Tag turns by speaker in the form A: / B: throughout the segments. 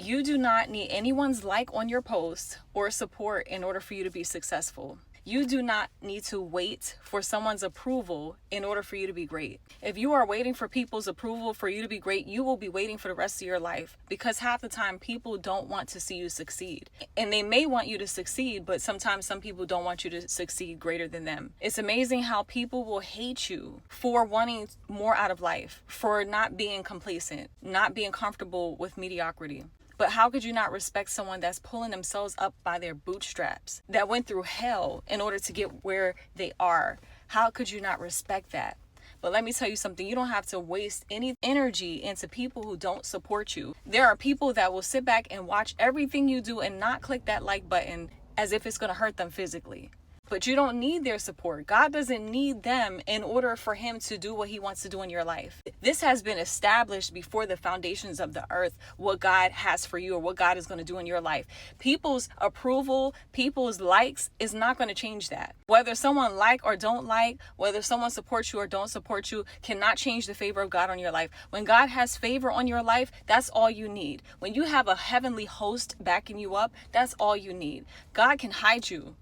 A: You do not need anyone's like on your post or support in order for you to be successful. You do not need to wait for someone's approval in order for you to be great. If you are waiting for people's approval for you to be great, you will be waiting for the rest of your life, because half the time people don't want to see you succeed. And they may want you to succeed, but sometimes some people don't want you to succeed greater than them. It's amazing how people will hate you for wanting more out of life, for not being complacent, not being comfortable with mediocrity. But how could you not respect someone that's pulling themselves up by their bootstraps, that went through hell in order to get where they are? How could you not respect that? But let me tell you something, you don't have to waste any energy into people who don't support you. There are people that will sit back and watch everything you do and not click that like button as if it's going to hurt them physically. But you don't need their support. God doesn't need them in order for him to do what he wants to do in your life. This has been established before the foundations of the earth, what God has for you or what God is going to do in your life. People's approval, people's likes is not going to change that. Whether someone like or don't like, whether someone supports you or don't support you, cannot change the favor of God on your life. When God has favor on your life, that's all you need. When you have a heavenly host backing you up, that's all you need. God can hide you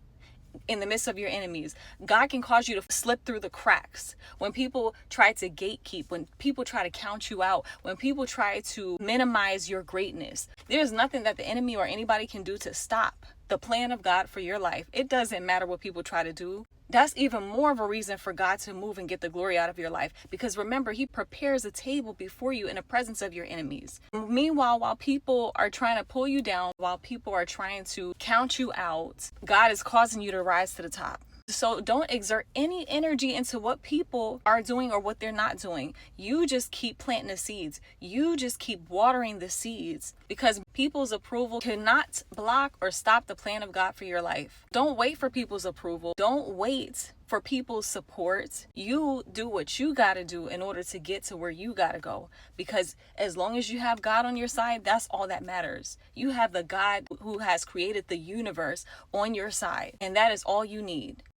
A: in the midst of your enemies. God can cause you to slip through the cracks. When people try to gatekeep, when people try to count you out, when people try to minimize your greatness, there's nothing that the enemy or anybody can do to stop the plan of God for your life. It doesn't matter what people try to do. That's even more of a reason for God to move and get the glory out of your life. Because remember, he prepares a table before you in the presence of your enemies. Meanwhile, while people are trying to pull you down, while people are trying to count you out, God is causing you to rise to the top. So don't exert any energy into what people are doing or what they're not doing. You just keep planting the seeds. You just keep watering the seeds, because people's approval cannot block or stop the plan of God for your life. Don't wait for people's approval. Don't wait for people's support. You do what you got to do in order to get to where you got to go, because as long as you have God on your side, that's all that matters. You have the God who has created the universe on your side, and that is all you need.